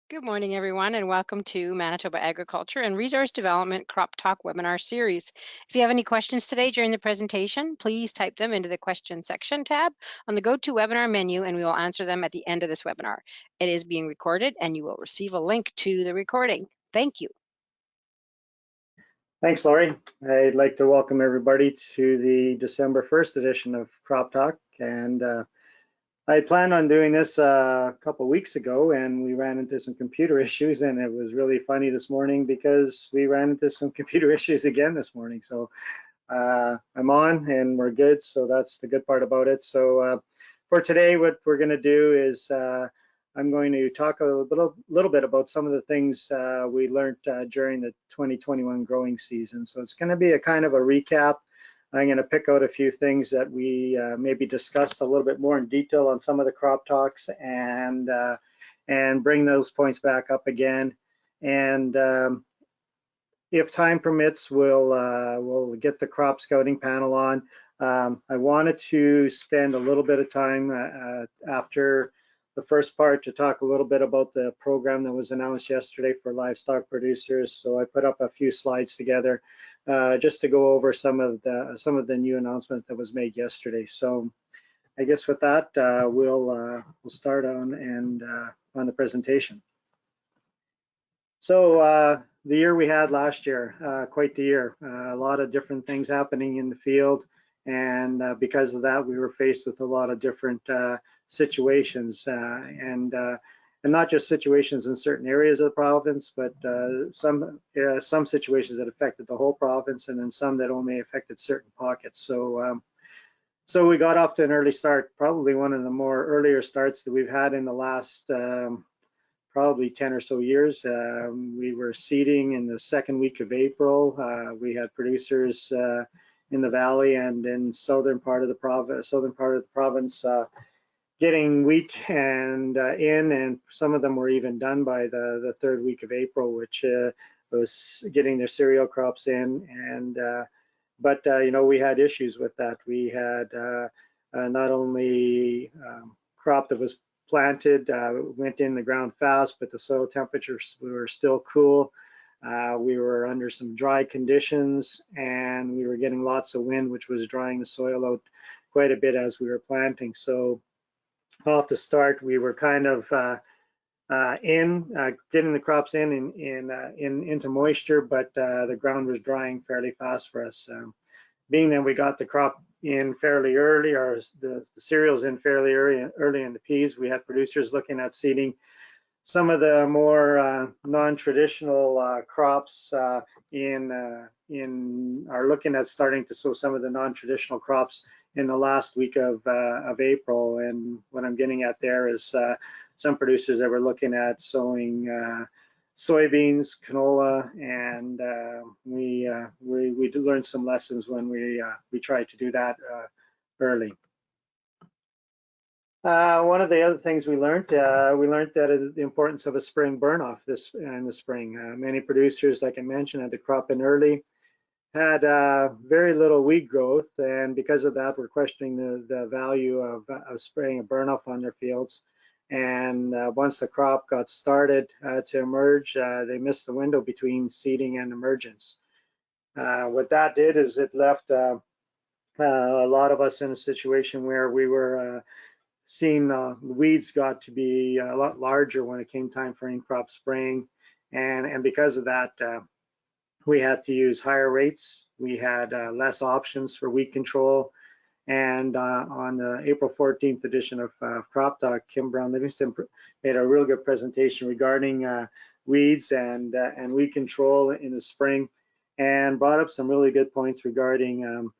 Good morning, everyone, and welcome to Manitoba Agriculture and Resource Development Crop Talk webinar series. If you have any questions today during the presentation, please type them into the question section tab on the GoToWebinar menu, and we will answer them at the end of this webinar. It is being recorded, and you will receive a link to the recording. Thank you. Thanks, Laurie. I'd like to welcome everybody to the December 1st edition of Crop Talk. And I planned on doing this a couple weeks ago, and we ran into some computer issues, and it was really funny this morning because we ran into some computer issues again this morning. So I'm on and we're good, so that's the good part about it. So for today, what we're going to do is I'm going to talk a little bit about some of the things we learned during the 2021 growing season. So it's going to be a kind of a recap. I'm going to pick out a few things that we maybe discussed a little bit more in detail on some of the crop talks, and bring those points back up again. And if time permits, we'll get the crop scouting panel on. I wanted to spend a little bit of time after the first part to talk a little bit about the program that was announced yesterday for livestock producers. So I put up a few slides together just to go over some of the new announcements that was made yesterday. So I guess with that, we'll start on the presentation. So the year we had last year, quite the year, a lot of different things happening in the field. And because of that, we were faced with a lot of different situations, and not just situations in certain areas of the province, but some situations that affected the whole province, and then some that only affected certain pockets. So we got off to an early start, probably one of the more earlier starts that we've had in the last probably 10 or so years. We were seeding in the second week of April. We had producers in the valley and in southern part of the province getting wheat and some of them were even done by the third week of April, which was getting their cereal crops in. And but you know, we had issues with that. We had not only crop that was planted went in the ground fast, but the soil temperatures were still cool. We were under some dry conditions, and we were getting lots of wind, which was drying the soil out quite a bit as we were planting. So off the start, we were kind of getting the crops into moisture, but the ground was drying fairly fast for us. Being that we got the crop in fairly early, or the cereals in fairly early in the peas, we had producers looking at seeding some of the more non-traditional crops are looking at starting to sow some of the non-traditional crops in the last week of April. And what I'm getting at there is some producers that were looking at sowing soybeans, canola, and we learned some lessons when we tried to do that early. One of the other things we learned that the importance of a spring burn-off in the spring. Many producers, like I mentioned, had the crop in early, had very little weed growth, and because of that, we're questioning the value of spraying a burn-off on their fields. And once the crop got started to emerge, they missed the window between seeding and emergence. What that did is it left a lot of us in a situation where we were seeing weeds got to be a lot larger when it came time for in-crop spraying, and because of that, we had to use higher rates. We had less options for weed control. And on the April 14th edition of CropTalk, Kim Brown-Livingston made a real good presentation regarding weeds and weed control in the spring, and brought up some really good points regarding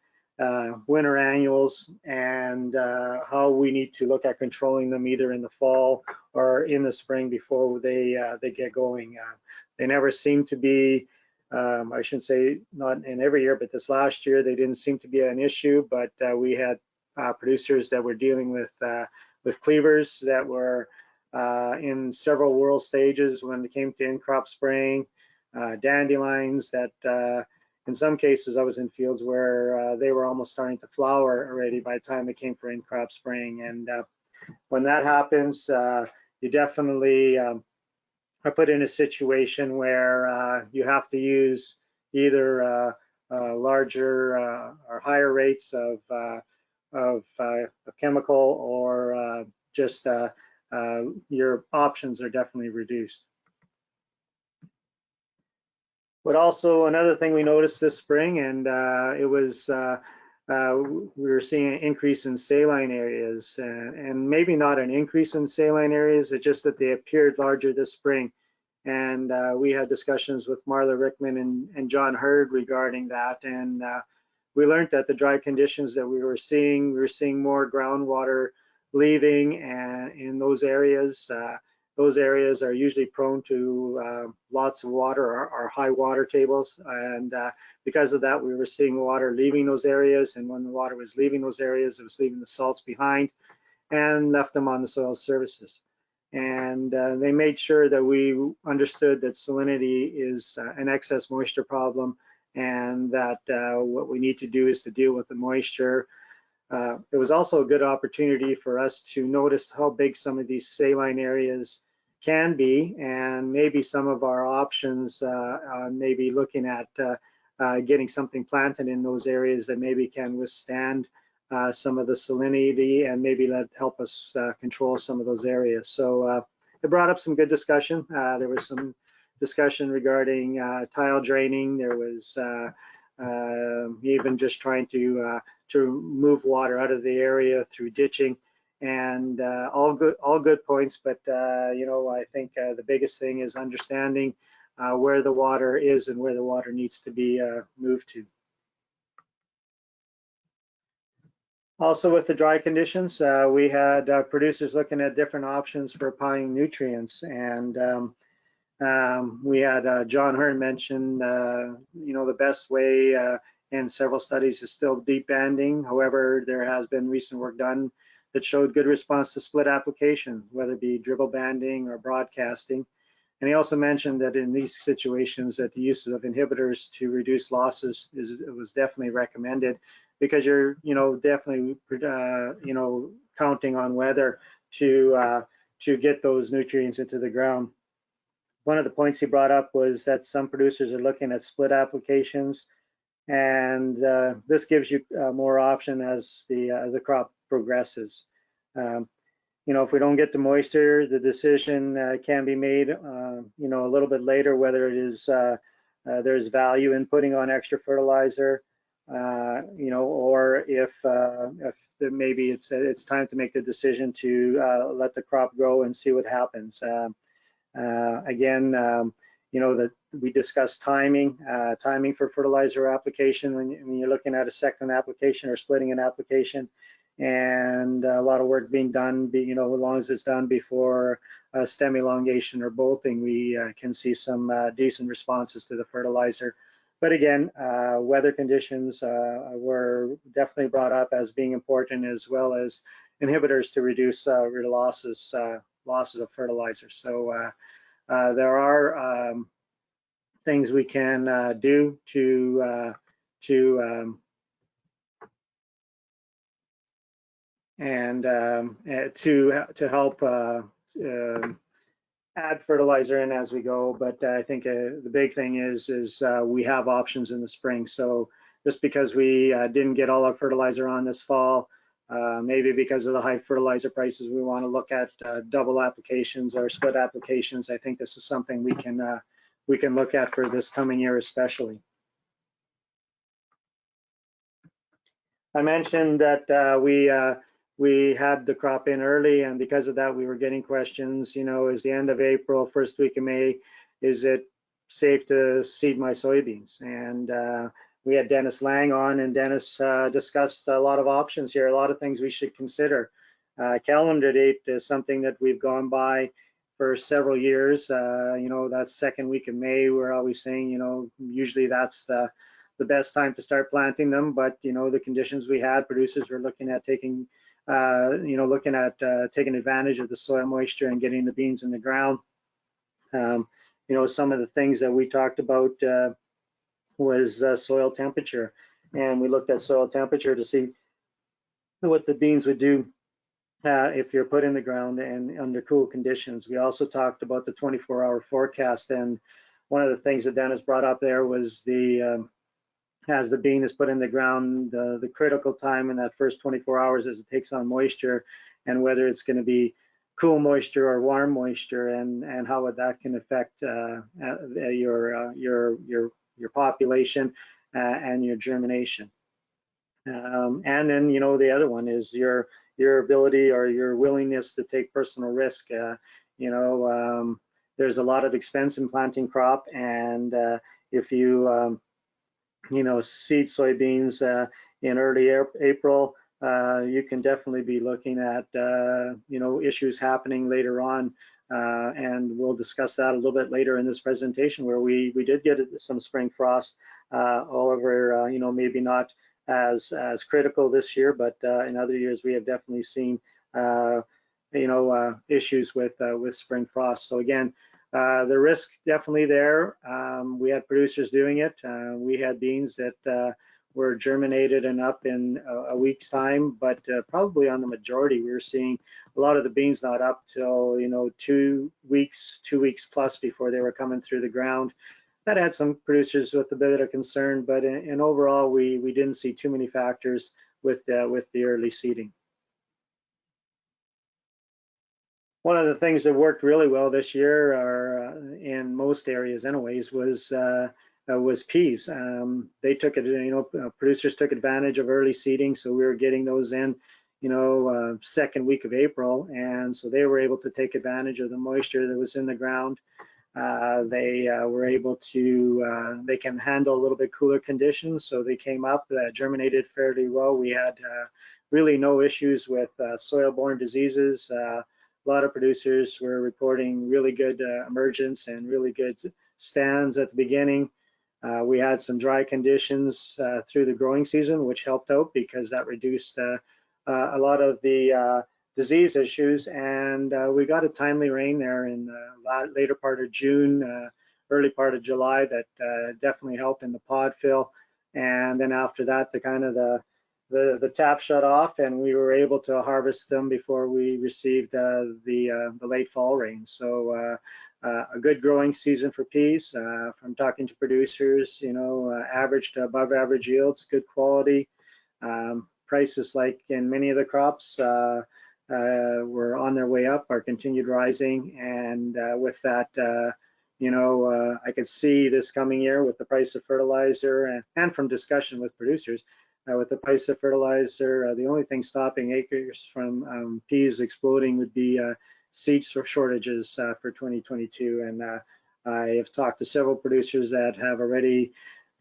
winter annuals and how we need to look at controlling them either in the fall or in the spring before they get going. They never seem to be, I shouldn't say not in every year, but this last year they didn't seem to be an issue. But we had producers that were dealing with cleavers that were in several whirl stages when it came to in-crop spraying, dandelions that in some cases, I was in fields where they were almost starting to flower already by the time it came for in-crop spraying. And when that happens, you definitely are put in a situation where you have to use either larger or higher rates of chemical, or just your options are definitely reduced. But also another thing we noticed this spring, and it was we were seeing an increase in saline areas, and maybe not an increase in saline areas, it's just that they appeared larger this spring. And we had discussions with Marla Rickman and John Hurd regarding that, and we learned that the dry conditions that we were seeing more groundwater leaving, and in those areas are usually prone to lots of water or high water tables, and because of that we were seeing water leaving those areas, and when the water was leaving those areas, it was leaving the salts behind and left them on the soil surfaces. And they made sure that we understood that salinity is an excess moisture problem, and that what we need to do is to deal with the moisture. It was also a good opportunity for us to notice how big some of these saline areas can be, and maybe some of our options, maybe looking at getting something planted in those areas that maybe can withstand some of the salinity, and maybe help us control some of those areas. So it brought up some good discussion. There was some discussion regarding tile draining. There was even just trying to move water out of the area through ditching, and all good points. But you know, I think the biggest thing is understanding where the water is and where the water needs to be moved to. Also, with the dry conditions, we had producers looking at different options for applying nutrients, and we had John Hearn mention, you know, the best way in several studies is still deep banding. However, there has been recent work done that showed good response to split application, whether it be dribble banding or broadcasting. And he also mentioned that in these situations that the use of inhibitors to reduce losses was definitely recommended, because you're, you know, definitely, you know, counting on weather to get those nutrients into the ground. One of the points he brought up was that some producers are looking at split applications, and this gives you more option as the crop progresses. You know, if we don't get the moisture, the decision can be made, you know, a little bit later, whether it is there's value in putting on extra fertilizer, you know, or if maybe it's time to make the decision to let the crop grow and see what happens. Again, you know, that we discussed timing for fertilizer application when you're looking at a second application or splitting an application, and a lot of work being done, you know, as long as it's done before stem elongation or bolting, we can see some decent responses to the fertilizer. But again, weather conditions were definitely brought up as being important, as well as inhibitors to reduce losses of fertilizer. So there are things we can do to help add fertilizer in as we go. But I think the big thing is we have options in the spring. So just because we didn't get all our fertilizer on this fall, maybe because of the high fertilizer prices, we want to look at double applications or split applications. I think this is something we can look at for this coming year especially. I mentioned that we had the crop in early, and because of that we were getting questions, you know, is the end of April, first week of May, is it safe to seed my soybeans? And we had Dennis Lang on, and Dennis discussed a lot of options here, a lot of things we should consider. Calendar date is something that we've gone by for several years. You know, that second week of May, we're always saying, you know, usually that's the best time to start planting them. But, you know, the conditions we had, producers were looking at taking, you know, taking advantage of the soil moisture and getting the beans in the ground. You know, some of the things that we talked about was soil temperature, and we looked at soil temperature to see what the beans would do if you're put in the ground and under cool conditions. We also talked about the 24-hour forecast, and one of the things that Dennis brought up there was as the bean is put in the ground, the critical time in that first 24 hours as it takes on moisture, and whether it's going to be cool moisture or warm moisture, and how that can affect your population and your germination. And then, you know, the other one is your ability or your willingness to take personal risk. You know, there's a lot of expense in planting crop, and if you you know, seed soybeans in early April, you can definitely be looking at you know, issues happening later on, and we'll discuss that a little bit later in this presentation, where we did get some spring frost. However, you know, maybe not as critical this year, but in other years we have definitely seen you know, issues with spring frost. So again, the risk definitely there. We had producers doing it. We had beans that were germinated and up in a week's time, but probably on the majority, we were seeing a lot of the beans not up till, you know, 2 weeks plus before they were coming through the ground. That had some producers with a bit of concern, but in overall, we didn't see too many factors with the early seeding. One of the things that worked really well this year, or in most areas anyways, was peas. They took it, you know, producers took advantage of early seeding, so we were getting those in, you know, second week of April, and so they were able to take advantage of the moisture that was in the ground. They were able to, they can handle a little bit cooler conditions, so they came up, germinated fairly well. We had really no issues with soil-borne diseases. A lot of producers were reporting really good emergence and really good stands at the beginning. We had some dry conditions through the growing season, which helped out because that reduced a lot of the disease issues, and we got a timely rain there in the later part of June, early part of July, that definitely helped in the pod fill. And then after that, the tap shut off, and we were able to harvest them before we received the late fall rain. So a good growing season for peas. From talking to producers, you know, average to above average yields, good quality. Prices, like in many of the crops, were on their way up or continued rising, and with that, you know, I could see this coming year with the price of fertilizer, and from discussion with producers, with the price of fertilizer, the only thing stopping acres from peas exploding would be seed shortages for 2022. And I have talked to several producers that have already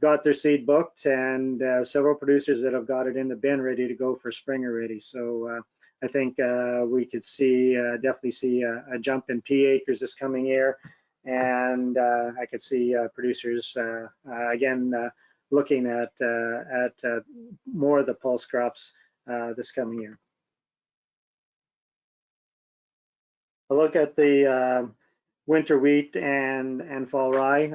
got their seed booked, and several producers that have got it in the bin ready to go for spring already. So I think we could see, definitely see a jump in pea acres this coming year. And I could see producers again looking at more of the pulse crops this coming year. A look at the winter wheat and fall rye.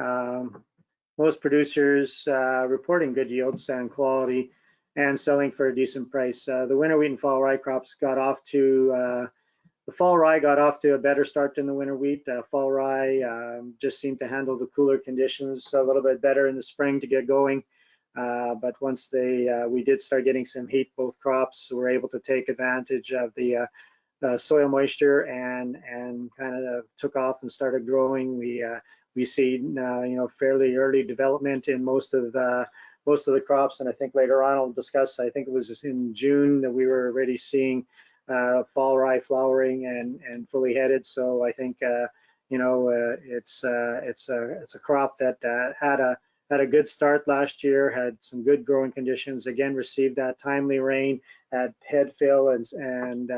Most producers reporting good yields and quality and selling for a decent price. The winter wheat and fall rye crops got off to, the fall rye got off to a better start than the winter wheat. Fall rye just seemed to handle the cooler conditions a little bit better in the spring to get going. But once we did start getting some heat, both crops were able to take advantage of the soil moisture and kind of took off and started growing. We see you know, fairly early development in most of the crops, and I think later on I'll discuss. I think it was in June that we were already seeing fall rye flowering and fully headed. So I think you know, it's a crop that had a good start last year, had some good growing conditions. Again, received that timely rain, had head fill, and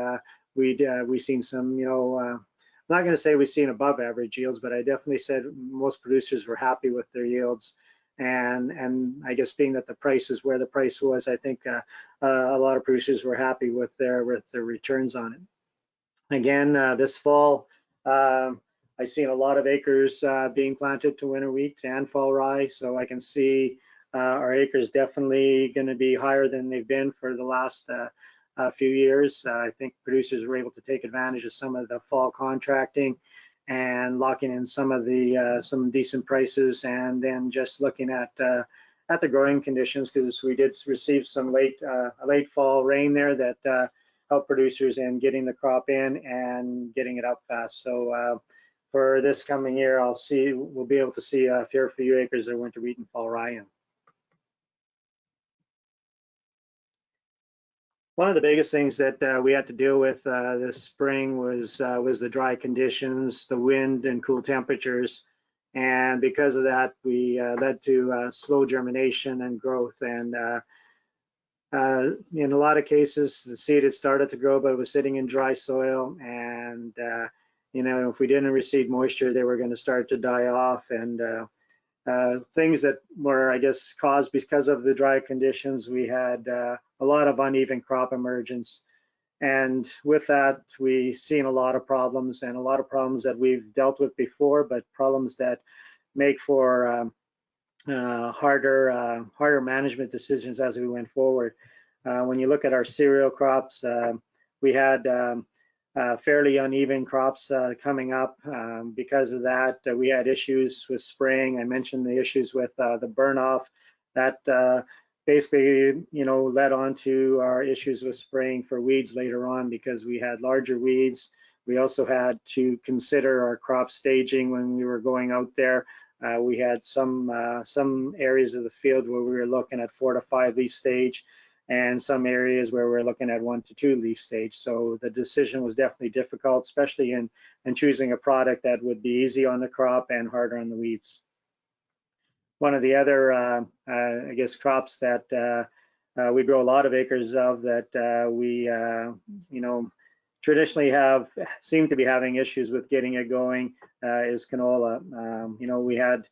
we seen some, you know, I'm not going to say we've seen above average yields, but I definitely said most producers were happy with their yields. And I guess being that the price is where the price was, I think a lot of producers were happy with their returns on it. Again, this fall, I've seen a lot of acres being planted to winter wheat and fall rye, so I can see our acres definitely going to be higher than they've been for the last few years. I think producers were able to take advantage of some of the fall contracting and locking in some of the some decent prices, and then just looking at the growing conditions, because we did receive some late fall rain there that helped producers in getting the crop in and getting it up fast. So for this coming year, we'll be able to see a fair few acres of winter wheat and fall rye in. One of the biggest things that we had to deal with this spring was the dry conditions, the wind and cool temperatures, and because of that, we led to slow germination and growth. And in a lot of cases, the seed had started to grow, but it was sitting in dry soil, and you know, if we didn't receive moisture, they were going to start to die off. And things that were, I guess, caused because of the dry conditions, we had a lot of uneven crop emergence. And with that, we've seen a lot of problems, and a lot of problems that we've dealt with before, but problems that make for harder management decisions as we went forward. When you look at our cereal crops, we had fairly uneven crops coming up. Because of that, we had issues with spraying. I mentioned the issues with the burn off. That basically, you know, led on to our issues with spraying for weeds later on, because we had larger weeds. We also had to consider our crop staging when we were going out there. We had some areas of the field where we were looking at 4 to 5 leaf stage, and some areas where we're looking at 1 to 2 leaf stage. So the decision was definitely difficult, especially in choosing a product that would be easy on the crop and harder on the weeds. One of the other, I guess, crops that we grow a lot of acres of that we, you know, traditionally seem to be having issues with getting it going is canola. You know, we had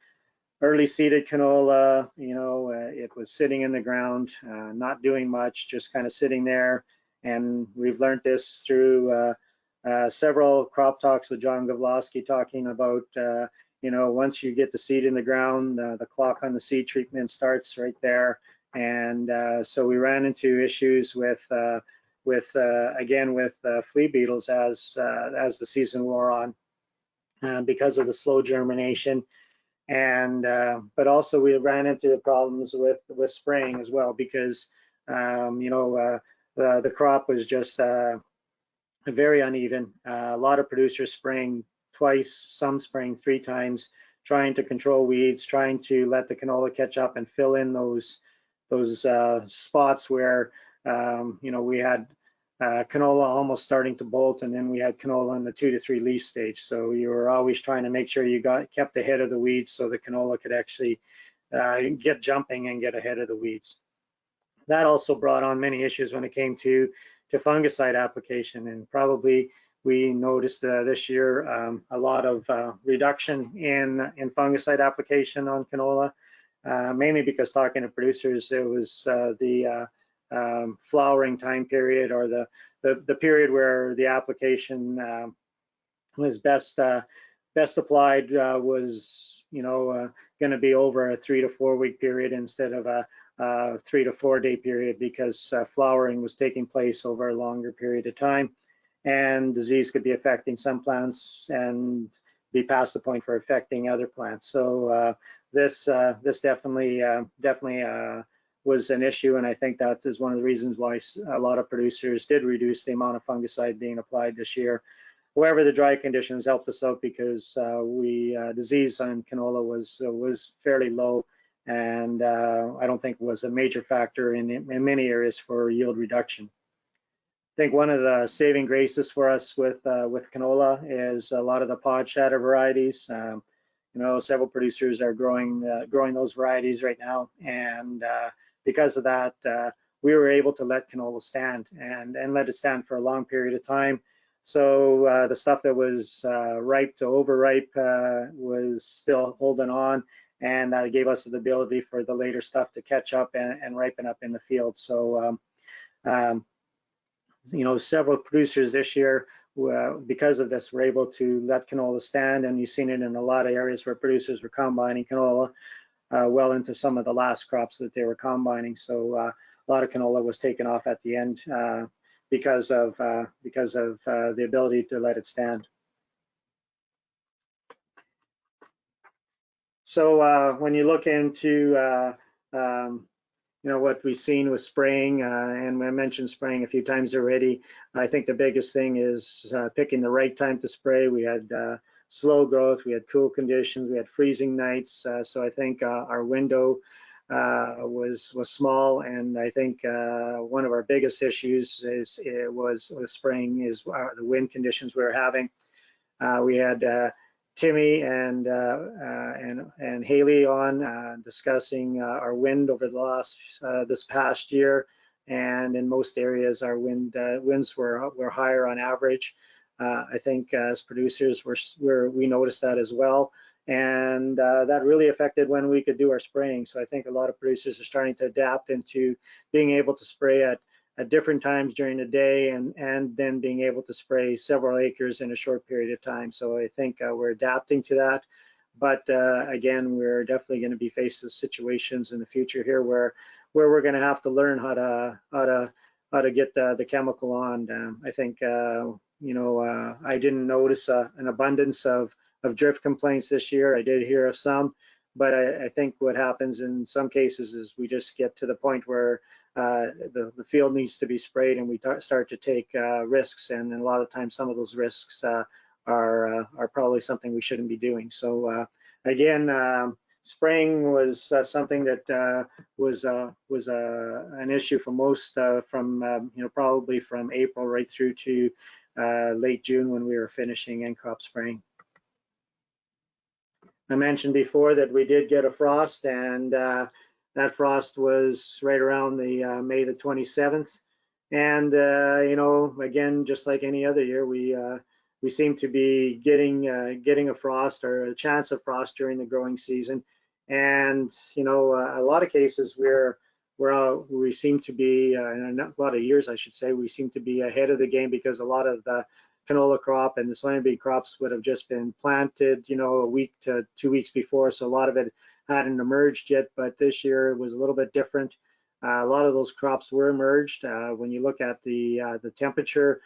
early seeded canola. You know, it was sitting in the ground, not doing much, just kind of sitting there. And we've learned this through several crop talks with John Gavlosky, talking about, you know, once you get the seed in the ground, the clock on the seed treatment starts right there. And so we ran into issues with flea beetles as the season wore on, because of the slow germination. And but also we ran into problems with spraying as well, because you know, the crop was just very uneven. A lot of producers spraying twice, some spraying 3 times, trying to control weeds, trying to let the canola catch up and fill in those spots where you know, we had canola almost starting to bolt, and then we had canola in the 2 to 3 leaf stage. So you were always trying to make sure you kept ahead of the weeds, so the canola could actually get jumping and get ahead of the weeds. That also brought on many issues when it came to fungicide application, and probably we noticed this year a lot of reduction in fungicide application on canola, mainly because, talking to producers, it was the flowering time period, or the period where the application was best applied, was, you know, going to be over a 3 to 4 week period instead of a 3 to 4 day period, because flowering was taking place over a longer period of time, and disease could be affecting some plants and be past the point for affecting other plants. So this definitely was an issue, and I think that is one of the reasons why a lot of producers did reduce the amount of fungicide being applied this year. However, the dry conditions helped us out, because disease on canola was fairly low, and I don't think was a major factor in many areas for yield reduction. I think one of the saving graces for us with canola is a lot of the pod shatter varieties. You know, several producers are growing those varieties right now, and because of that, we were able to let canola stand and let it stand for a long period of time. So the stuff that was ripe to overripe was still holding on, and that gave us the ability for the later stuff to catch up and ripen up in the field. So you know, several producers this year, because of this, were able to let canola stand, and you've seen it in a lot of areas where producers were combining canola well into some of the last crops that they were combining. So a lot of canola was taken off at the end because of the ability to let it stand. So when you look into what we've seen with spraying, and I mentioned spraying a few times already, I think the biggest thing is picking the right time to spray. We had slow growth, we had cool conditions, we had freezing nights, so I think our window was small, and I think one of our biggest issues was with spraying is the wind conditions we were having. We had Timmy and Haley on discussing our wind over the last this past year, and in most areas our winds were higher on average. I think as producers we noticed that as well, and that really affected when we could do our spraying. So I think a lot of producers are starting to adapt into being able to spray at different times during the day, and then being able to spray several acres in a short period of time. So I think we're adapting to that. But again, we're definitely going to be faced with situations in the future here where we're going to have to learn how to get the chemical on. I think I didn't notice an abundance of drift complaints this year. I did hear of some, but I think what happens in some cases is we just get to the point where the field needs to be sprayed, and we start to take risks, and a lot of times some of those risks are probably something we shouldn't be doing. So again, spraying was something that was an issue for most from probably from April right through to late June when we were finishing end crop spraying. I mentioned before that we did get a frost, and that frost was right around the May the 27th. And again, just like any other year, we seem to be getting a frost or a chance of frost during the growing season. And a lot of cases we seem to be in a lot of years, I should say, we seem to be ahead of the game, because a lot of the canola crop and the soybean crops would have just been planted, a week to 2 weeks before. So a lot of it hadn't emerged yet, but this year was a little bit different. A lot of those crops were emerged. When you look at the temperature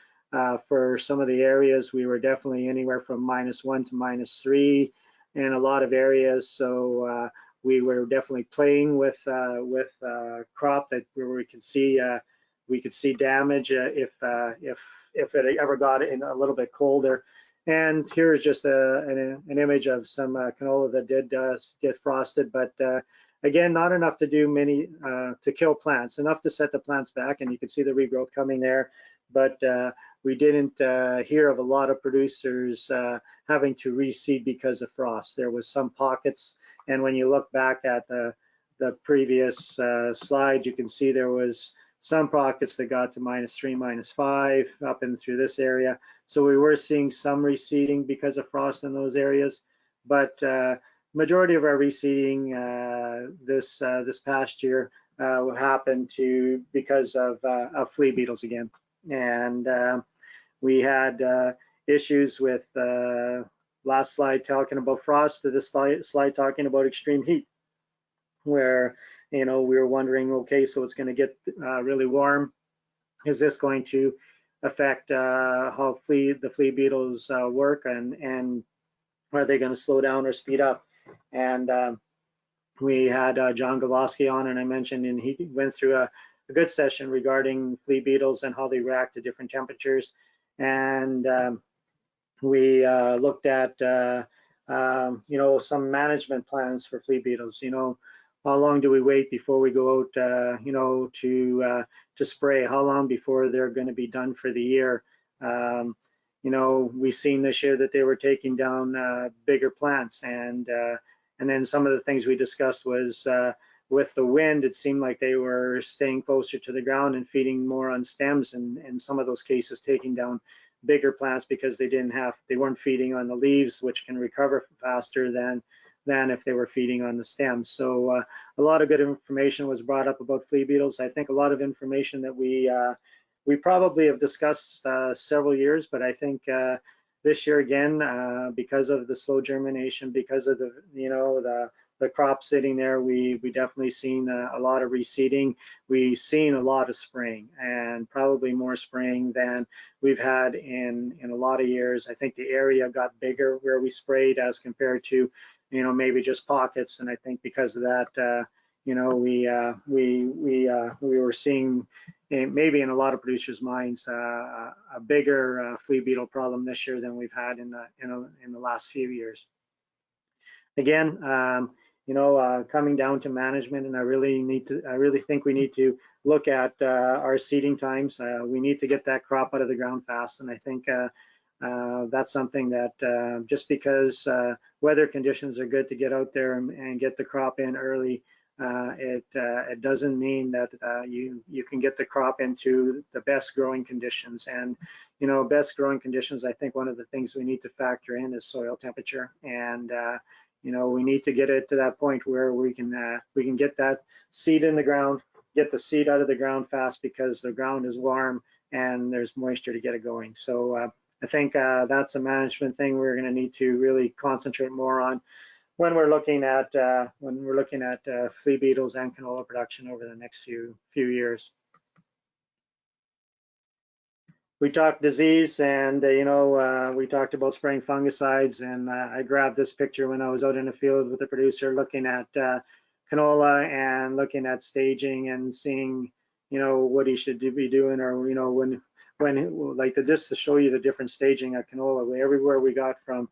for some of the areas, we were definitely anywhere from -1 to -3 in a lot of areas. So we were definitely playing with crop that where we could see damage if it ever got in a little bit colder. And here's just an image of some canola that did get frosted, but again, not enough to do many to kill plants, enough to set the plants back, and you can see the regrowth coming there. But we didn't hear of a lot of producers having to reseed because of frost. There was some pockets, and when you look back at the previous slide, you can see there was some pockets that got to -3, -5 up and through this area. So we were seeing some reseeding because of frost in those areas, but majority of our reseeding this past year happened because of flea beetles again. And we had issues with last slide talking about frost, to this slide talking about extreme heat, where we were wondering, okay, so it's going to get really warm. Is this going to affect how the flea beetles work, and are they going to slow down or speed up? And we had John Goloski on, and I mentioned, and he went through a good session regarding flea beetles and how they react to different temperatures. And we looked at some management plans for flea beetles. How long do we wait before we go out, to spray? How long before they're going to be done for the year? We've seen this year that they were taking down bigger plants, and then some of the things we discussed was with the wind, it seemed like they were staying closer to the ground and feeding more on stems, and in some of those cases taking down bigger plants because they weren't feeding on the leaves, which can recover faster than if they were feeding on the stems. So a lot of good information was brought up about flea beetles. I think a lot of information that we probably have discussed several years, but I think this year again, because of the slow germination, because of the the crop sitting there, we definitely seen a lot of reseeding. We've seen a lot of spraying, and probably more spraying than we've had in a lot of years. I think the area got bigger where we sprayed as compared to, maybe just pockets. And I think because of that, we were seeing, maybe in a lot of producers' minds, a bigger flea beetle problem this year than we've had in the last few years. Again, coming down to management, and I really think we need to look at our seeding times. We need to get that crop out of the ground fast, and I think that's something that just because weather conditions are good to get out there and get the crop in early, it doesn't mean that you can get the crop into the best growing conditions. And best growing conditions, I think one of the things we need to factor in is soil temperature, and we need to get it to that point where we can get that seed in the ground, get the seed out of the ground fast, because the ground is warm and there's moisture to get it going. So I think that's a management thing we're going to need to really concentrate more on when we're looking at flea beetles and canola production over the next few years. We talked disease, and we talked about spraying fungicides, and I grabbed this picture when I was out in the field with the producer looking at canola and looking at staging and seeing what he should be doing, or when like just to show you the different staging at canola. Everywhere we got from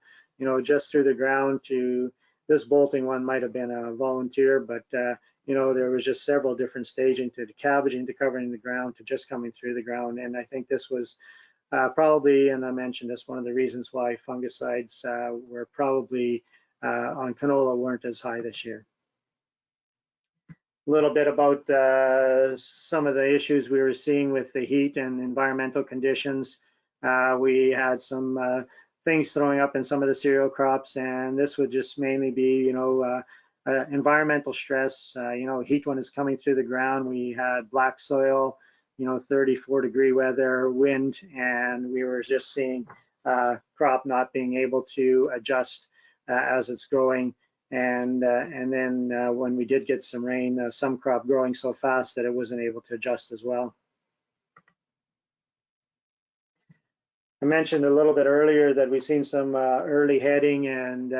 just through the ground to this bolting one might have been a volunteer, but there was just several different staging, to cabbaging, to covering the ground, to just coming through the ground. And I think this was probably, and I mentioned this, one of the reasons why fungicides were probably on canola weren't as high this year. A little bit about some of the issues we were seeing with the heat and environmental conditions. We had some things throwing up in some of the cereal crops, and this would just mainly be environmental stress. Heat when it's coming through the ground. We had black soil, 34-degree weather, wind, and we were just seeing crop not being able to adjust as it's growing. And then when we did get some rain, some crop growing so fast that it wasn't able to adjust as well. I mentioned a little bit earlier that we've seen some early heading, and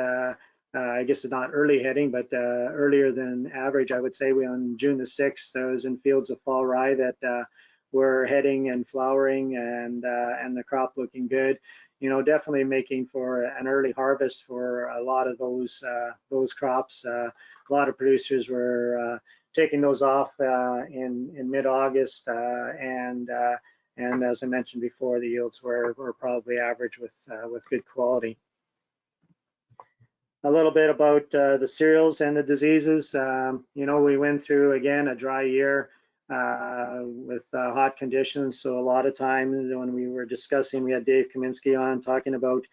I guess it's not early heading, but earlier than average, I would say. We on June the 6th, I was in fields of fall rye that were heading and flowering, and the crop looking good. Definitely making for an early harvest for a lot of those crops. A lot of producers were taking those off in mid-August, and as I mentioned before, the yields were probably average with good quality. A little bit about the cereals and the diseases. We went through, again, a dry year with hot conditions. So a lot of times when we were discussing, we had Dave Kaminsky on talking about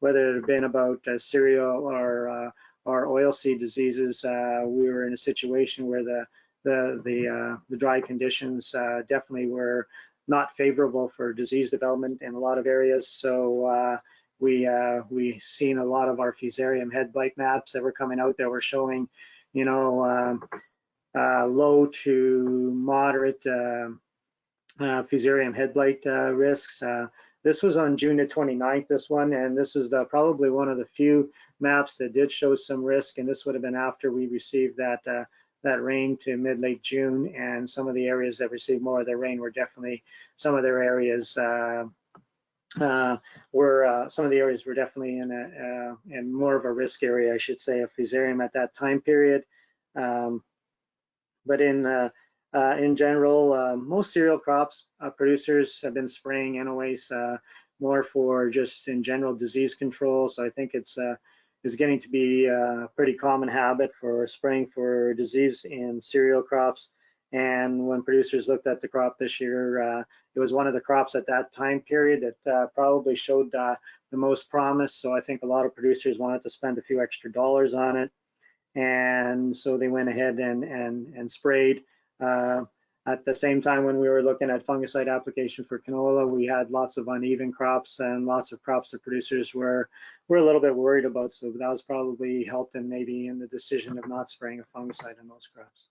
whether it had been about cereal or oilseed diseases. We were in a situation where the dry conditions definitely were not favorable for disease development in a lot of areas. So we seen a lot of our fusarium head blight maps that were coming out that were showing, low to moderate fusarium head blight risks. This was on June the 29th, this one, and this is probably one of the few maps that did show some risk, and this would have been after we received that rain to mid-late June, and some of the areas that received more of the rain were definitely, some of the areas were definitely in more of a risk area, I should say, of fusarium at that time period. But in general, most cereal crops producers have been spraying anyways, more for just in general disease control. So I think it's getting to be a pretty common habit for spraying for disease in cereal crops. And when producers looked at the crop this year, it was one of the crops at that time period that probably showed the most promise. So I think a lot of producers wanted to spend a few extra dollars on it, and so they went ahead and sprayed. At the same time, when we were looking at fungicide application for canola, we had lots of uneven crops and lots of crops that producers were a little bit worried about. So that was probably helped them maybe in the decision of not spraying a fungicide on those crops.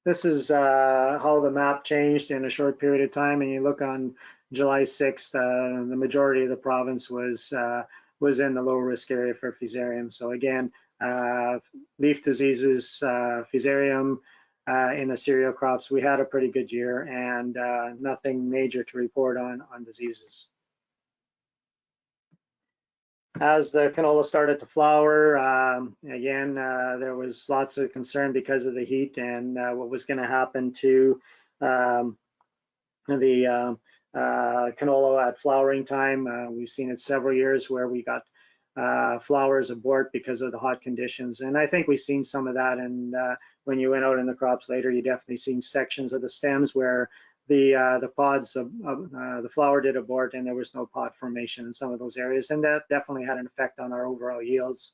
This is how the map changed in a short period of time. And you look on July 6th, the majority of the province was in the low risk area for fusarium. So again, leaf diseases, fusarium in the cereal crops, we had a pretty good year and nothing major to report on diseases. As the canola started to flower, again, there was lots of concern because of the heat and what was going to happen to the canola at flowering time. We've seen it several years where we got flowers abort because of the hot conditions. And I think we've seen some of that. And when you went out in the crops later, you definitely seen sections of the stems where the pods of the flower did abort and there was no pod formation in some of those areas. And that definitely had an effect on our overall yields.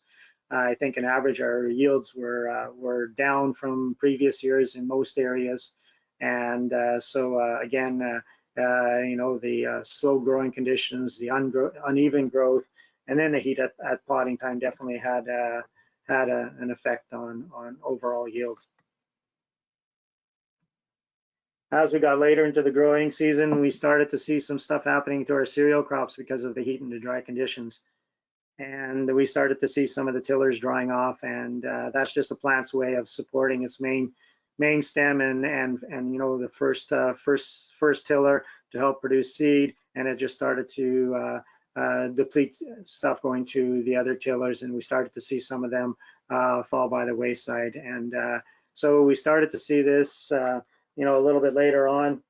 I think in average, our yields were down from previous years in most areas. And so again, you know, the slow growing conditions, the uneven growth, and then the heat at potting time definitely had an effect on overall yield. As we got later into the growing season, we started to see some stuff happening to our cereal crops because of the heat and the dry conditions. And we started to see some of the tillers drying off, and that's just the plant's way of supporting its main stem and you know, the first tiller to help produce seed, and it just started to deplete stuff going to the other tillers, and we started to see some of them fall by the wayside. And so we started to see this you know, a little bit later on,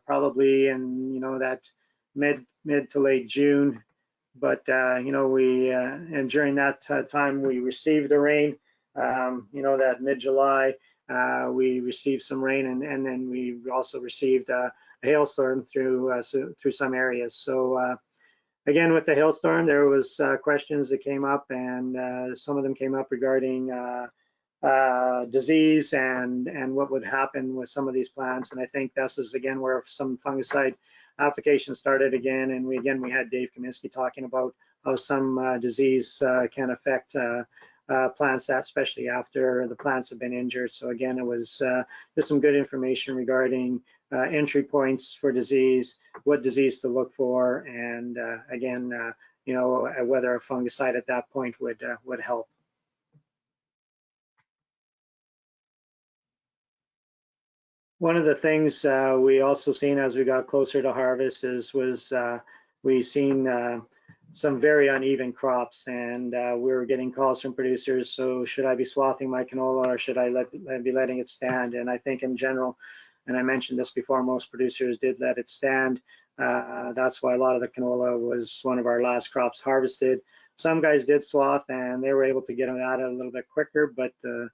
probably in, you know, that mid to late June. But you know, we and during that time we received the rain. You know, that mid-July we received some rain, and then we also received a hailstorm through some areas. So again, with the hailstorm, there was questions that came up, and some of them came up regarding disease and what would happen with some of these plants. And I think this is again where some fungicide application started again. And we had Dave Kaminsky talking about how some disease can affect plants, especially after the plants have been injured. So again, it was just some good information regarding entry points for disease, what disease to look for, and again, you know, whether a fungicide at that point would help. One of the things we also seen as we got closer to harvest was we seen some very uneven crops, and we were getting calls from producers. So should I be swathing my canola, or should I be letting it stand? And I think in general, and I mentioned this before, most producers did let it stand. That's why a lot of the canola was one of our last crops harvested. Some guys did swath, and they were able to get them at it a little bit quicker, but the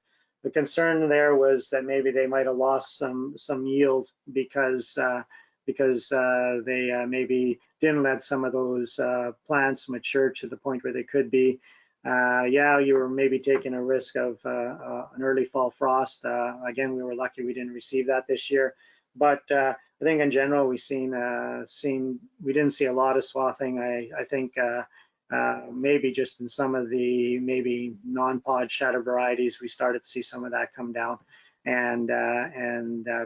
concern there was that maybe they might have lost some yield because they maybe didn't let some of those plants mature to the point where they could be. Yeah, you were maybe taking a risk of an early fall frost. Again, we were lucky we didn't receive that this year. But I think in general we we didn't see a lot of swathing. I think maybe just in some of the maybe non-pod shatter varieties, we started to see some of that come down, and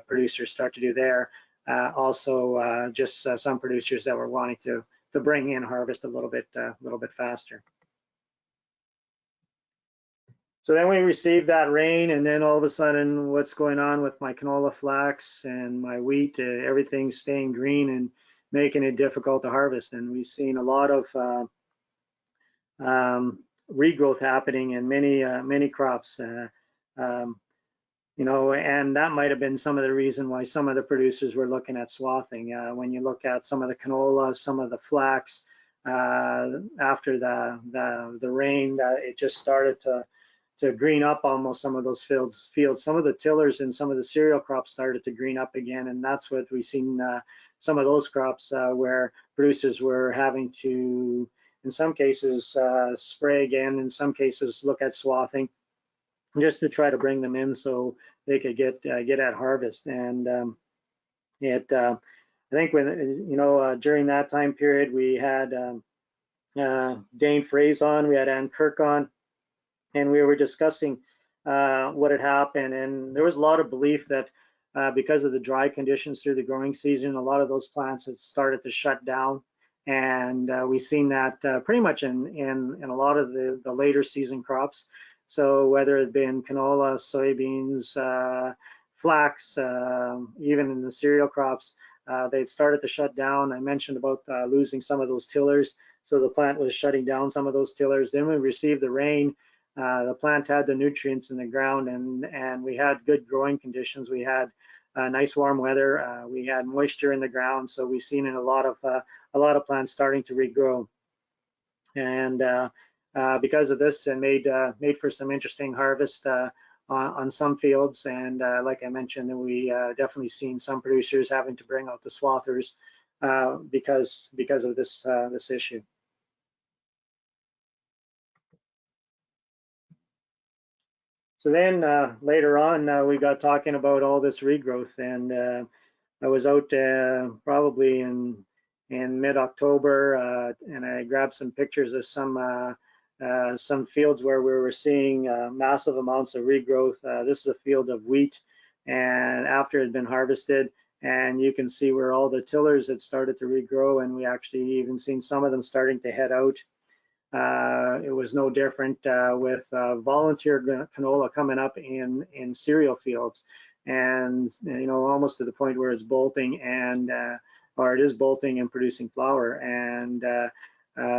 producers start to do there. Also, just some producers that were wanting to bring in harvest a little bit faster. So then we received that rain, and then all of a sudden, what's going on with my canola, flax, and my wheat? Everything's staying green and making it difficult to harvest. And we've seen a lot of regrowth happening in many crops. You know, and that might have been some of the reason why some of the producers were looking at swathing. When you look at some of the canola, some of the flax, after the rain, it just started to green up almost some of those fields. Some of the tillers and some of the cereal crops started to green up again, and that's what we've seen. Some of those crops where producers were having to, in some cases, spray again. In some cases, look at swathing. just to try to bring them in so they could get at harvest. And I think when during that time period we had Dane Fraze on, we had Ann Kirk on, and we were discussing what had happened. And there was a lot of belief that because of the dry conditions through the growing season, a lot of those plants had started to shut down. And we've seen that pretty much in a lot of the later season crops. So whether it had been canola, soybeans, flax, even in the cereal crops, they'd started to shut down. I mentioned about losing some of those tillers. So the plant was shutting down some of those tillers. Then we received the rain. The plant had the nutrients in the ground, and we had good growing conditions. We had nice warm weather. We had moisture in the ground, so we've seen in a lot of plants starting to regrow. And because of this, it made for some interesting harvest on some fields. And like I mentioned, we definitely seen some producers having to bring out the swathers because of this issue. So then later on, we got talking about all this regrowth, and I was out probably in mid-October, and I grabbed some pictures of some fields where we were seeing massive amounts of regrowth. This is a field of wheat, and after it had been harvested, and you can see where all the tillers had started to regrow, and we actually even seen some of them starting to head out. It was no different with volunteer canola coming up in cereal fields, and almost to the point where it's bolting and or it is bolting and producing flour. And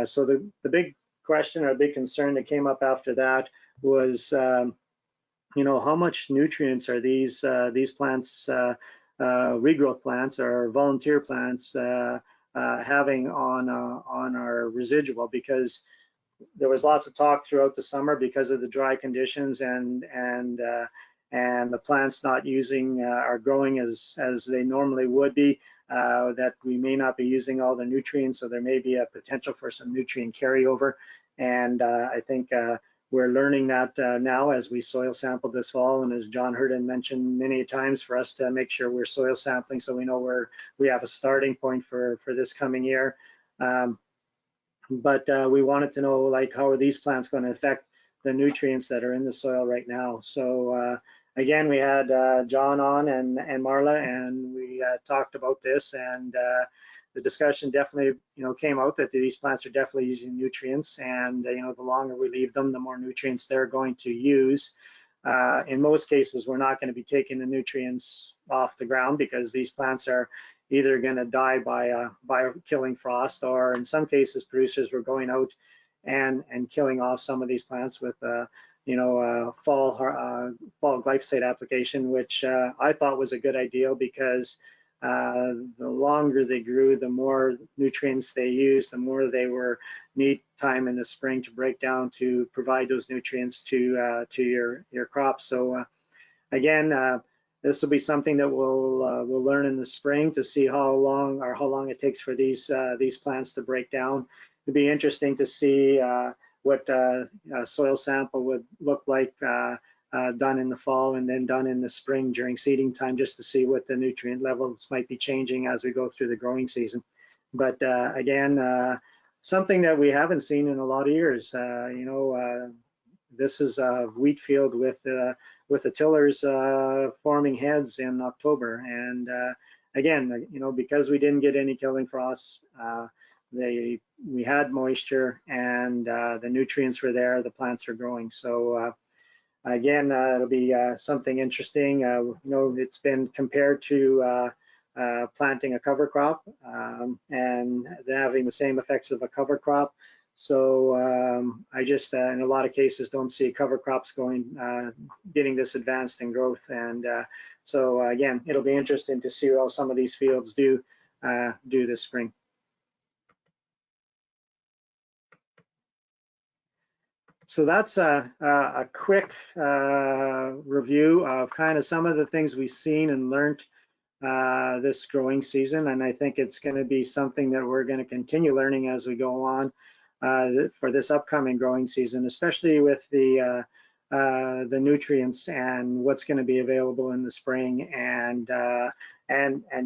so the big question or big concern that came up after that was how much nutrients are these plants, regrowth plants or volunteer plants, having on our residual, because there was lots of talk throughout the summer because of the dry conditions and the plants not using or growing as they normally would be, that we may not be using all the nutrients, so there may be a potential for some nutrient carryover. And I think we're learning that now as we soil sample this fall, and as John Hurden mentioned many times, for us to make sure we're soil sampling so we know where we have a starting point for this coming year. But we wanted to know, like, how are these plants going to affect the nutrients that are in the soil right now. So again, we had John on and Marla, and we talked about this, and the discussion definitely came out that these plants are definitely using nutrients, and the longer we leave them, the more nutrients they're going to use. In most cases, we're not going to be taking the nutrients off the ground because these plants are either going to die by killing frost, or in some cases, producers were going out and killing off some of these plants with fall glyphosate application, which I thought was a good idea, because the longer they grew, the more nutrients they used, the more they were need time in the spring to break down to provide those nutrients to your crops. So again, this will be something that we'll learn in the spring to see how long it takes for these plants to break down. It'd be interesting to see what a soil sample would look like done in the fall and then done in the spring during seeding time, just to see what the nutrient levels might be changing as we go through the growing season. But again, something that we haven't seen in a lot of years. This is a wheat field with the tillers forming heads in October, and again, because we didn't get any killing frosts, we had moisture, and the nutrients were there. The plants are growing. So again, it'll be something interesting. It's been compared to planting a cover crop and having the same effects of a cover crop. So I just, in a lot of cases, don't see cover crops getting this advanced in growth. And so again, it'll be interesting to see how some of these fields do this spring. So that's a quick review of kind of some of the things we've seen and learned this growing season, and I think it's going to be something that we're going to continue learning as we go on for this upcoming growing season, especially with the the nutrients and what's going to be available in the spring, and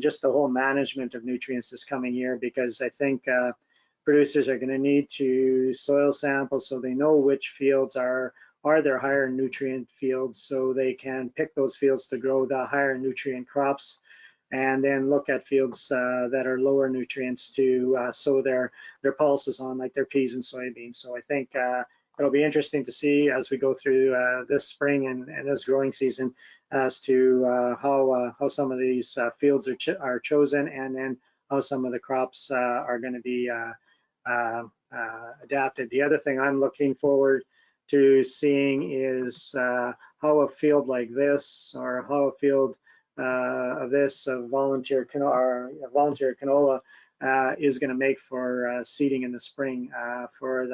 just the whole management of nutrients this coming year, because I think producers are going to need to soil sample so they know which fields are their higher nutrient fields, so they can pick those fields to grow the higher nutrient crops, and then look at fields that are lower nutrients to sow their pulses on, like their peas and soybeans. So I think it'll be interesting to see as we go through this spring and this growing season as to how some of these fields are chosen, and then how some of the crops are going to be adapted. The other thing I'm looking forward to seeing is how a field like this, or how a field of this volunteer canola is going to make for seeding in the spring. For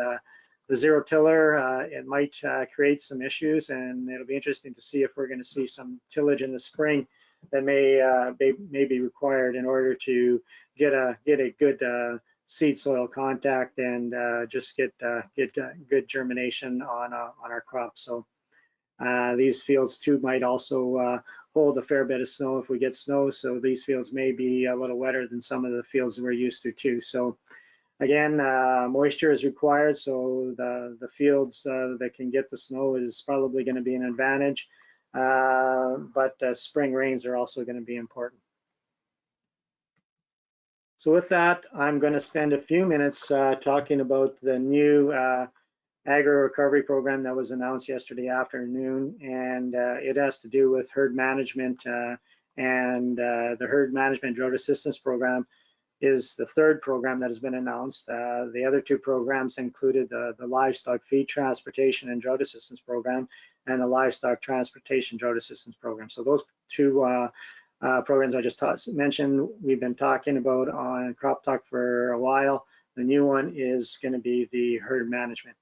the zero tiller, it might create some issues, and it'll be interesting to see if we're going to see some tillage in the spring that may be required in order to get a good seed soil contact and just get good germination on our crops. So these fields too might also hold a fair bit of snow if we get snow, so these fields may be a little wetter than some of the fields we're used to too. So again, moisture is required, so the fields that can get the snow is probably going to be an advantage, but spring rains are also going to be important. So with that, I'm going to spend a few minutes talking about the new Aggro recovery program that was announced yesterday afternoon, and it has to do with herd management, and the herd management drought assistance program is the third program that has been announced. The other two programs included the livestock feed transportation and drought assistance program, and the livestock transportation drought assistance program. So those two programs I just mentioned, we've been talking about on CropTalk for a while. The new one is going to be the herd management.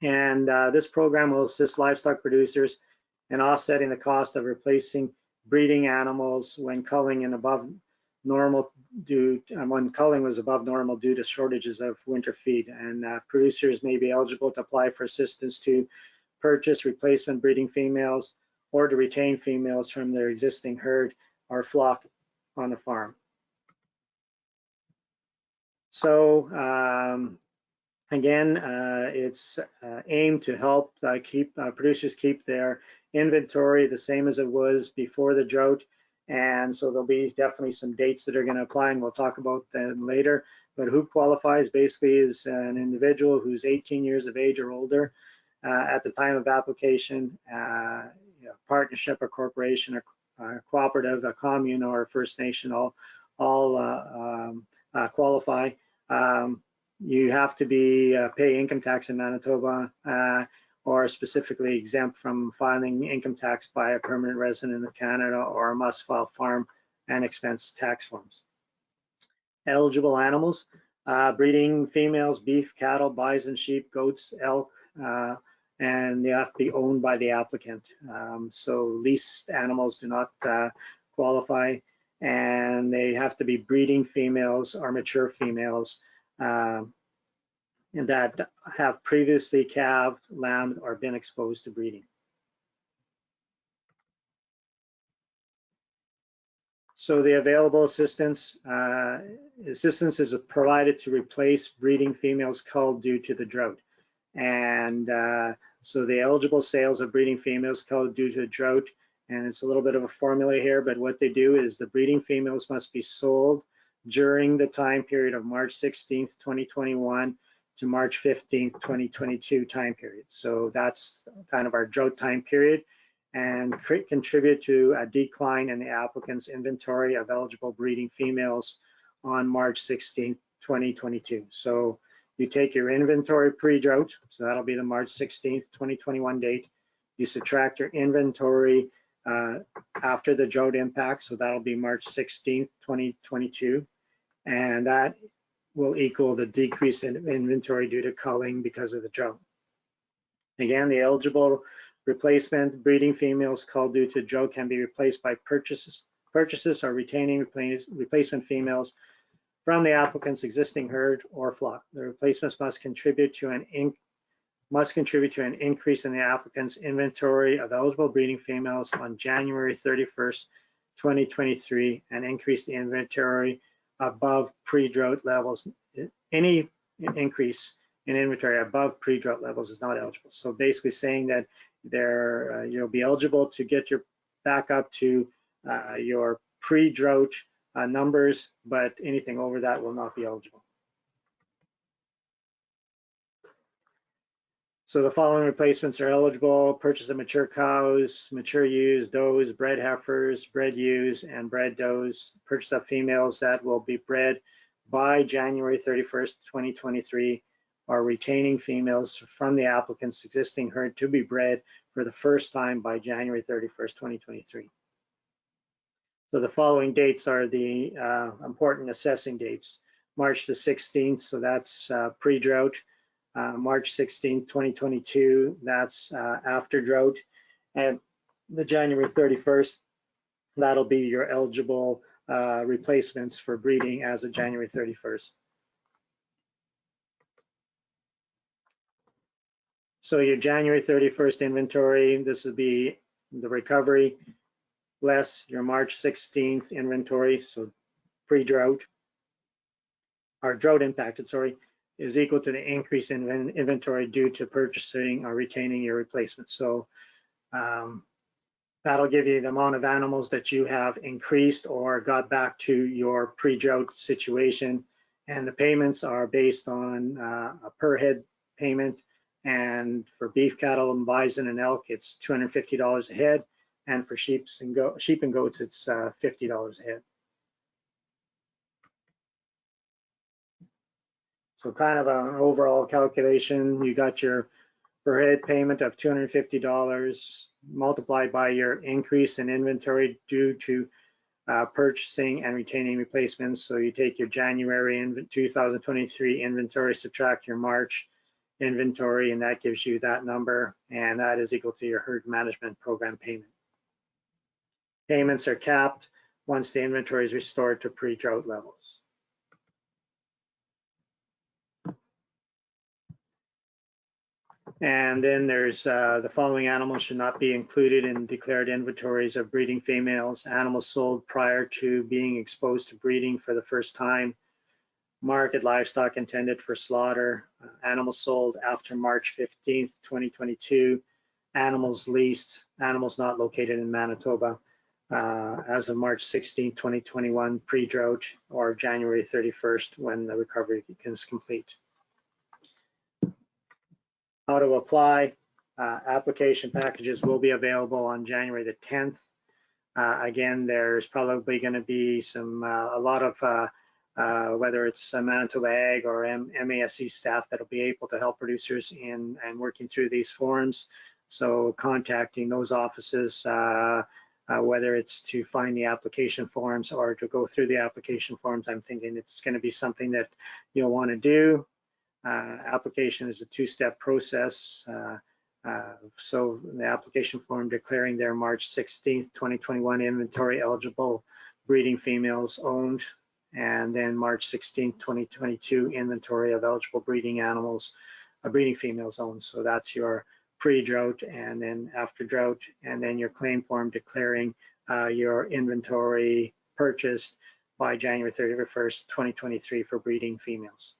And this program will assist livestock producers in offsetting the cost of replacing breeding animals when culling was above normal due to shortages of winter feed. And producers may be eligible to apply for assistance to purchase replacement breeding females or to retain females from their existing herd or flock on the farm. So again, it's aimed to help producers keep their inventory the same as it was before the drought. And so there'll be definitely some dates that are going to apply, and we'll talk about them later. But who qualifies basically is an individual who's 18 years of age or older at the time of application, partnership or corporation or cooperative, a commune or a First Nation, all qualify. You have to pay income tax in Manitoba or specifically exempt from filing income tax by a permanent resident of Canada, or must file farm and expense tax forms. Eligible animals, breeding females, beef, cattle, bison, sheep, goats, elk, and they have to be owned by the applicant. So leased animals do not qualify, and they have to be breeding females or mature females and that have previously calved, lambed, or been exposed to breeding. So the available assistance is provided to replace breeding females culled due to the drought. And so the eligible sales of breeding females culled due to drought, and it's a little bit of a formula here, but what they do is the breeding females must be sold during the time period of March 16th, 2021 to March 15th, 2022 time period. So that's kind of our drought time period, and contribute to a decline in the applicant's inventory of eligible breeding females on March 16th, 2022. So you take your inventory pre-drought, so that'll be the March 16th, 2021 date. You subtract your inventory after the drought impact, so that'll be March 16th, 2022, and that will equal the decrease in inventory due to culling because of the drought. Again, the eligible replacement breeding females culled due to drought can be replaced by purchases or retaining replacement females from the applicant's existing herd or flock. The replacements must contribute to an must contribute to an increase in the applicant's inventory of eligible breeding females on January 31st, 2023, and increase the inventory above pre-drought levels. Any increase in inventory above pre-drought levels is not eligible. So basically saying that you'll be eligible to get your back up to your pre-drought numbers, but anything over that will not be eligible. So the following replacements are eligible: purchase of mature cows, mature ewes, does, bred heifers, bred ewes, and bred does. Purchase of females that will be bred by January 31st, 2023, or retaining females from the applicant's existing herd to be bred for the first time by January 31st, 2023. So the following dates are the important assessing dates. March the 16th, so that's pre-drought. March 16th, 2022, that's after drought. And the January 31st, that'll be your eligible replacements for breeding as of January 31st. So your January 31st inventory, this would be the recovery less your March 16th inventory, so pre-drought, or drought impacted, sorry, is equal to the increase in inventory due to purchasing or retaining your replacements. So that'll give you the amount of animals that you have increased or got back to your pre-drought situation. And the payments are based on a per head payment. And for beef cattle and bison and elk, it's $250 a head. And for sheep and goats, it's $50 a head. So kind of an overall calculation, you got your per head payment of $250 multiplied by your increase in inventory due to purchasing and retaining replacements. So you take your January 2023 inventory, subtract your March inventory, and that gives you that number, and that is equal to your herd management program payment. Payments are capped once the inventory is restored to pre-drought levels. And then there's the following animals should not be included in declared inventories of breeding females: animals sold prior to being exposed to breeding for the first time, market livestock intended for slaughter, animals sold after March 15th, 2022, animals leased, animals not located in Manitoba as of March 16th, 2021, pre-drought, or January 31st when the recovery is complete. How to apply. Application packages will be available on January the 10th. Again, there's probably going to be a lot of whether it's Manitoba Ag or MASC staff that'll be able to help producers in and working through these forms. So contacting those offices, whether it's to find the application forms or to go through the application forms, I'm thinking it's going to be something that you'll want to do. Application is a two-step process. So the application form declaring their March 16th, 2021 inventory eligible breeding females owned, and then March 16th, 2022 inventory of eligible breeding animals, breeding females owned. So that's your pre-drought and then after drought, and then your claim form declaring your inventory purchased by January 31st, 2023 for breeding females.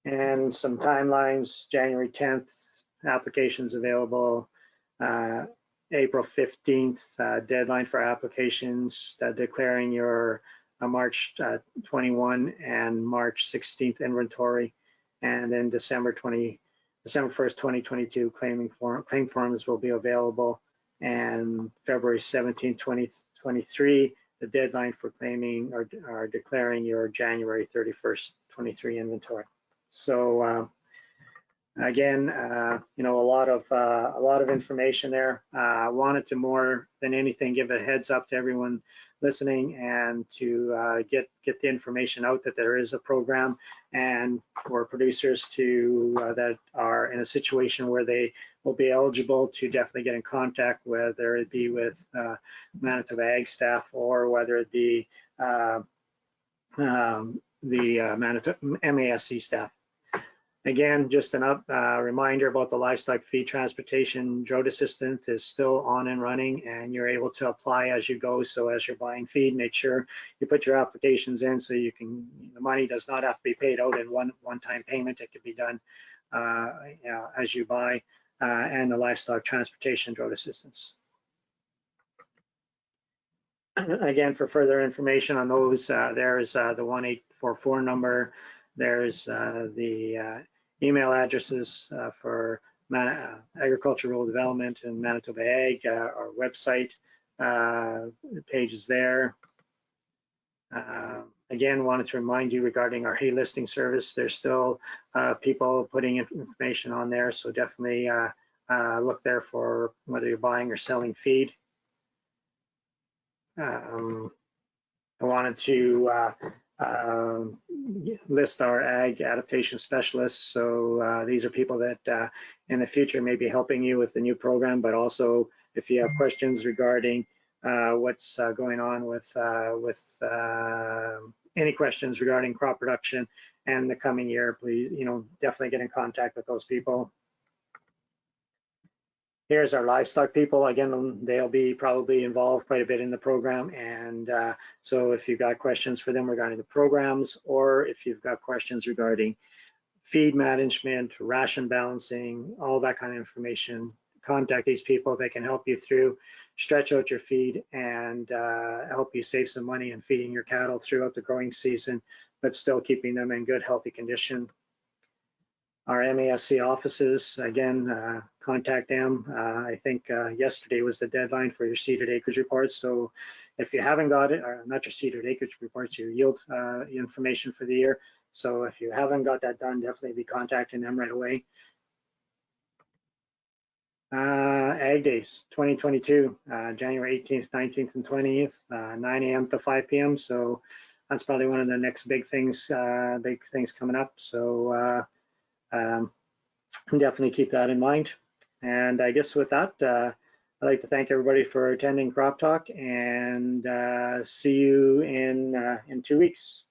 And some timelines: January 10th, applications available. April 15th, deadline for applications declaring your March 21 and March 16th inventory. And then December 1st, 2022, claim forms will be available. And February 17th, 2023, the deadline for claiming or declaring your January 31st, 23 inventory. So again, you know, a lot of information there. I wanted to more than anything give a heads up to everyone listening and to get the information out that there is a program, and for producers to that are in a situation where they will be eligible to definitely get in contact, whether it be with Manitoba Ag staff or whether it be the Manitoba MASC staff. Again, just an reminder about the livestock feed transportation drought assistant is still on and running, and you're able to apply as you go. So as you're buying feed, make sure you put your applications in so you can, the money does not have to be paid out in one-time payment. It can be done as you buy, and the livestock transportation drought assistance. Again, for further information on those, there is the 1844 number. There's the email addresses for Agriculture Rural Development and Manitoba Ag, our website pages there. Again, wanted to remind you regarding our hay listing service. There's still people putting information on there, so definitely look there for whether you're buying or selling feed. I wanted to list our ag adaptation specialists. So these are people that in the future may be helping you with the new program, but also if you have questions regarding what's going on with any questions regarding crop production and the coming year, please, definitely get in contact with those people. Here's our livestock people. Again, they'll be probably involved quite a bit in the program. And so if you've got questions for them regarding the programs, or if you've got questions regarding feed management, ration balancing, all that kind of information, contact these people. They can help you through, stretch out your feed, and help you save some money in feeding your cattle throughout the growing season, but still keeping them in good, healthy condition. Our MASC offices, again, contact them. I think yesterday was the deadline for your seeded acreage reports. So if you haven't got it, or not your seeded acreage reports, your yield information for the year. So if you haven't got that done, definitely be contacting them right away. Ag Days 2022, January 18th, 19th, and 20th, 9 a.m. to 5 p.m. So that's probably one of the next big things coming up. So definitely keep that in mind. And I guess with that, I'd like to thank everybody for attending Crop Talk, and see you in 2 weeks.